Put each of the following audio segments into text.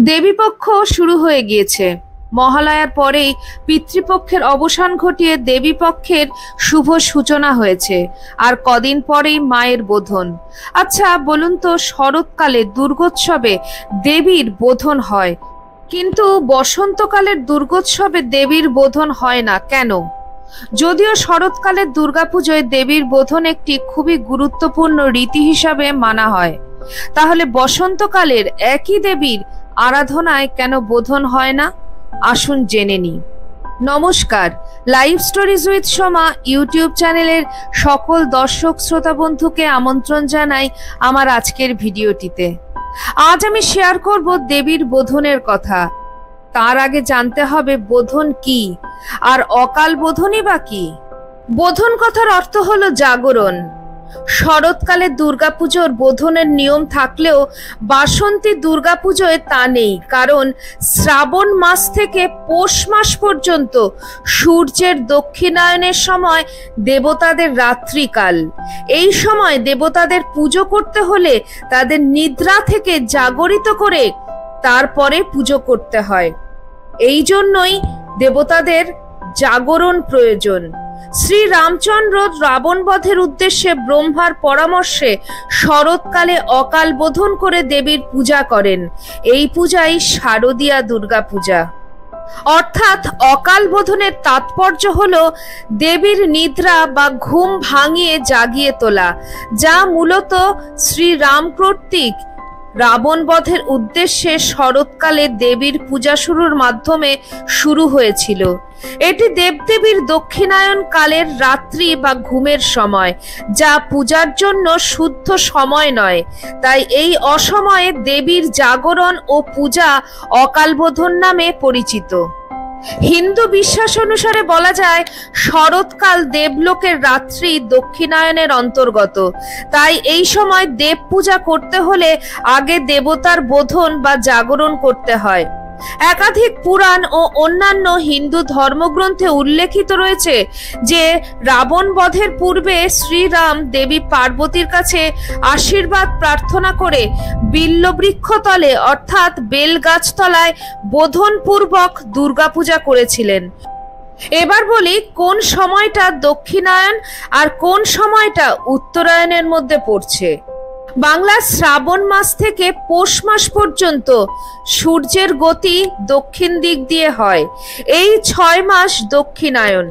দেবীপক্ষ শুরু হয়ে গিয়েছে। মহালয়ার পরেই পিতৃপক্ষের অবসান ঘটিয়ে দেবীপক্ষের শুভ সূচনা হয়েছে, আর কদিন পরেই মায়ের বোধন। আচ্ছা বলুন তো, শরৎকালে দুর্গোৎসবে দেবীর বোধন হয়, কিন্তু বসন্তকালের দুর্গোৎসবে দেবীর বোধন হয় না কেন? যদিও শরৎকালের দুর্গাপুজোয় দেবীর বোধন একটি খুবই গুরুত্বপূর্ণ রীতি হিসাবে মানা হয়, তাহলে বসন্তকালের একই দেবীর আরাধনায় কেন বোধন হয় না? আসুন জেনে নিই। নমস্কার, live stories with Soma YouTube চ্যানেলের সকল দর্শক শ্রোতা বন্ধুকে আমন্ত্রণ জানাই আমার আজকের ভিডিওটিতে। আজ আমি শেয়ার করব দেবীর বোধনের কথা। তার আগে জানতে হবে বোধন কি, আর অকাল বোধনই বা কি। বোধন কথার অর্থ হলো জাগরণ। শরৎকালে দুর্গাপুজোর বোধনের নিয়ম থাকলেও বাসন্তী দুর্গাপুজোয় তা নেই, কারণ শ্রাবণ মাস থেকে পৌষ মাস পর্যন্ত সূর্যের দক্ষিণায়নের সময় দেবতাদের রাত্রিকাল। এই সময় দেবতাদের পুজো করতে হলে তাদের নিদ্রা থেকে জাগরিত করে তারপরে পুজো করতে হয়। এই জন্যই দেবতাদের জাগরণ প্রয়োজন। শ্রী রামচন্দ্র রাবণ বধের উদ্দেশ্যে ব্রহ্মার পরামর্শে শরৎকালে অকাল বোধন করে দেবীর পূজা করেন। এই পূজাই শারদীয়া দুর্গা পূজা। অর্থাৎ অকাল বোধনের তাৎপর্য হলো দেবীর নিদ্রা বা ঘুম ভাঙিয়ে জাগিয়ে তোলা, যা মূলত শ্রীরাম কর্তৃক রাবণ বধের উদ্দেশ্যে শরৎকালে দেবীর পূজা শুরুর মাধ্যমে শুরু হয়েছিল। এটি দেবদেবীর দক্ষিণায়ন কালের রাত্রি বা ঘুমের সময়, যা পূজার জন্য শুদ্ধ সময় নয়। তাই এই অসময়ে দেবীর জাগরণ ও পূজা অকালবোধন নামে পরিচিত। হিন্দু বিশ্বাস অনুসারে বলা যায় শরৎকাল দেবলোকের রাত্রি দক্ষিণায়নের অন্তর্গত। তাই এই সময় দেব পূজা করতে হলে আগে দেবতার বোধন বা জাগরণ করতে হয়। একাধিক পুরাণ ও অন্যান্য হিন্দু ধর্মগ্রন্থে উল্লেখিত রয়েছে যে রাবণ বধের পূর্বে শ্রীরাম দেবী পার্বতীর কাছে আশীর্বাদ প্রার্থনা করে বিল্লবৃক্ষতলে অর্থাৎ বেল গাছতলায় বোধনপূর্বক দুর্গাপূজা করেছিলেন। এবার বলি, কোন সময়টা দক্ষিণায়ন আর কোন সময়টা উত্তরায়ণের মধ্যে পড়ছে। বাংলার শ্রাবণ মাস থেকে পৌষ মাস পর্যন্ত সূর্যের গতি দক্ষিণ দিক দিয়ে হয়। এই 6 মাস দক্ষিণায়ন।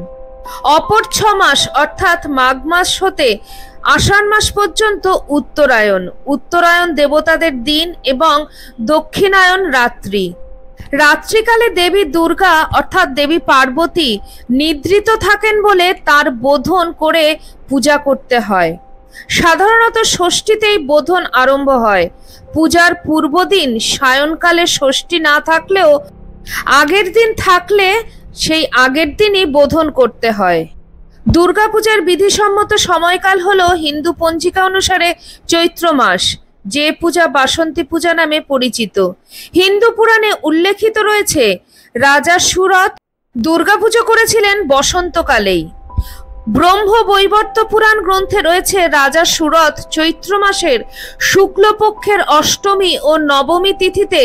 অপর 6 মাস অর্থাৎ মাঘ মাস হতে আষাঢ় মাস পর্যন্ত উত্তরায়ণ। উত্তরায়ণ দেবতাদের দিন এবং দক্ষিণায়ন রাত্রি। রাত্রিকালে দেবী দুর্গা অর্থাৎ দেবী পার্বতী নিদ্রিত থাকেন বলে তার বোধন করে পূজা করতে হয়। সাধারণত ষষ্ঠীতেই বোধন আরম্ভ হয়। পূজার পূর্বদিন সায়ংকালে ষষ্ঠী না থাকলেও আগের দিন থাকলে সেই আগের দিনই বোধন করতে হয়। দুর্গাপূজার বিধিসম্মত সময়কাল হলো হিন্দু পঞ্জিকা অনুসারে চৈত্র মাস, যে পূজা বাসন্তী পূজা নামে পরিচিত। হিন্দু পুরাণে উল্লেখিত রয়েছে রাজা সুরথ দুর্গাপুজো করেছিলেন বসন্তকালেই। ব্রহ্ম বৈবর্ত পুরাণ গ্রন্থে রয়েছে রাজা সুরথ চৈত্র মাসের শুক্লপক্ষের অষ্টমী ও নবমী তিথিতে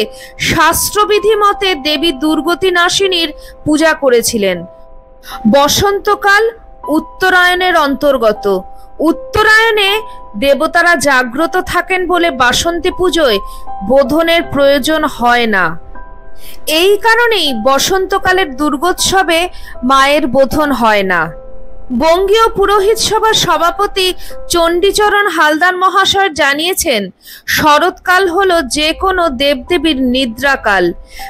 শাস্ত্রবিধি মতে দেবী দুর্গতি নাশিনীর পূজা করেছিলেন। বসন্তকাল উত্তরায়ণের অন্তর্গত। উত্তরায়ণে দেবতারা জাগ্রত থাকেন বলে বাসন্তী পুজোয় বোধনের প্রয়োজন হয় না। এই কারণেই বসন্তকালের দুর্গোৎসবে মায়ের বোধন হয় না। বঙ্গীয় পুরোহিত সভার সভাপতি চণ্ডীচরণ হালদার মহাশয় জানিয়েছেন, শরৎকাল হলো যে কোনো দেবদেবীর নিদ্রাকাল।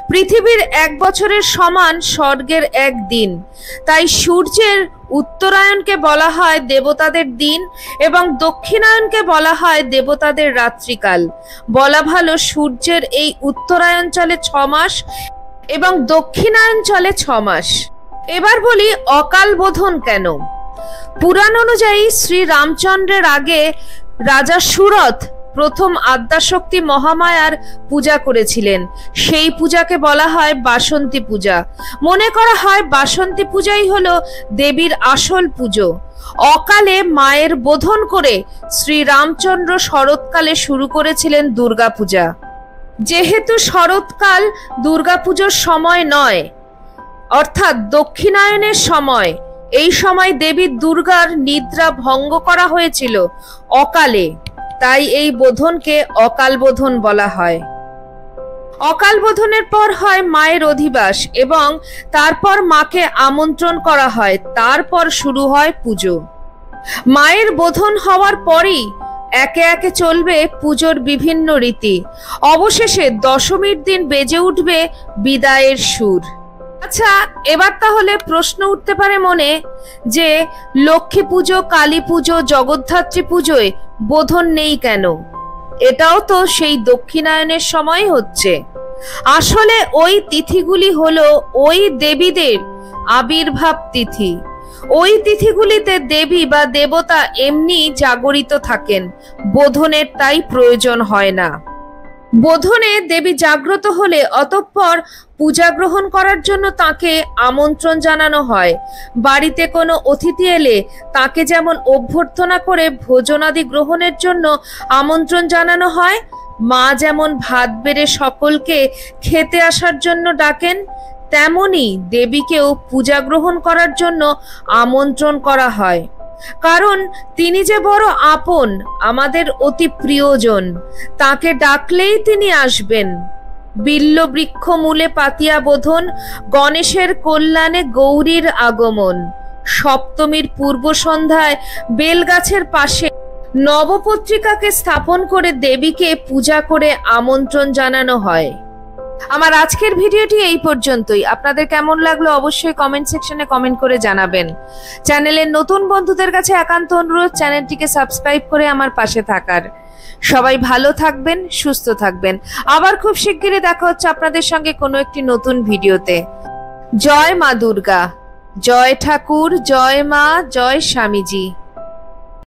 পৃথিবীর 1 বছরের সমান স্বর্গের 1 দিন। তাই সূর্যের উত্তরায়ণকে বলা হয় দেবতাদের দিন এবং দক্ষিণায়নকে বলা হয় দেবতাদের রাত্রিকাল। বলা ভালো, সূর্যের এই উত্তরায়ণ চলে 6 মাস এবং দক্ষিণায়ন চলে 6 মাস। এবার বলি অকাল বোধন কেন। পুরাণ অনুযায়ী শ্রী রামচন্দ্রের আগে রাজা সুরথ প্রথম আদ্যাশক্তি মহামায়ার পূজা করেছিলেন। সেই পূজাকে বলা হয় বাসন্তী পূজা। মনে করা হয় বাসন্তী পূজাই হলো দেবীর আসল পুজো। অকালে মায়ের বোধন করে শ্রী রামচন্দ্র শরৎকালে শুরু করেছিলেন দুর্গা পূজা। যেহেতু শরৎকাল দুর্গাপুজোর সময় নয়, অর্থাৎ দক্ষিণায়নের সময়, এই সময় দেবী দুর্গার নিদ্রা ভঙ্গ করা হয়েছিল অকালে, তাই এই বোধনকে অকাল বোধন বলা হয়। অকাল বোধনের পর হয় মায়ের অধিবাস এবং তারপর মাকে আমন্ত্রণ করা হয়, তারপর শুরু হয় পুজো। মায়ের বোধন হওয়ার পরই একে একে চলবে পুজোর বিভিন্ন রীতি। অবশেষে দশমীর দিন বেজে উঠবে বিদায়ের সুর। আচ্ছা, এবার তাহলে প্রশ্ন উঠতে পারে মনে যে লক্ষ্মী পুজো, কালী পুজো, জগদ্ধাত্রী পুজোয় বোধন নেই কেন? এটাও তো সেই দক্ষিণায়নের সময় হচ্ছে। আসলে ওই তিথিগুলি হলো ওই দেবীদের আবির্ভাব তিথি। ওই তিথিগুলিতে দেবী বা দেবতা এমনি জাগরিত থাকেন, বোধনের তাই প্রয়োজন হয় না। বোধনে দেবী জাগ্রত হলে অতঃপর পূজা গ্রহণ করার জন্য তাকে আমন্ত্রণ জানানো হয়। বাড়িতে কোনো অতিথি এলে তাকে যেমন অভ্যর্থনা করে ভোজনাদি গ্রহণের জন্য আমন্ত্রণ জানানো হয়, মা যেমন ভাত বেড়ে সকলকে খেতে আসার জন্য ডাকেন, তেমনি দেবীকেও পূজা গ্রহণ করার জন্য আমন্ত্রণ করা হয়। কারণ তিনি যে বড় আপন, আমাদের অতি প্রিয়জন, তাকে ডাকলেই তিনি আসবেন। বিল্ল বৃক্ষ মূলে পাতিয়া বোধন, গণেশের কল্যাণে গৌরীর আগমন। সপ্তমীর পূর্ব সন্ধ্যায় বেলগাছের পাশে নবপত্রিকাকে স্থাপন করে দেবীকে পূজা করে আমন্ত্রণ জানানো হয়। আমার আজকের ভিডিওটি এই পর্যন্তই। আপনাদের কেমন লাগলো অবশ্যই কমেন্ট সেকশনে কমেন্ট করে জানাবেন। চ্যানেলের নতুন বন্ধুদের কাছে একান্ত অনুরোধ চ্যানেলটিকে সাবস্ক্রাইব করে আমার পাশে থাকার। সবাই ভালো থাকবেন, সুস্থ থাকবেন। আবার খুব শিগগিরই দেখা হচ্ছে আপনাদের সঙ্গে কোনো একটি নতুন ভিডিওতে। জয় মা দুর্গা, জয় ঠাকুর, জয় মা, জয় স্বামীজি।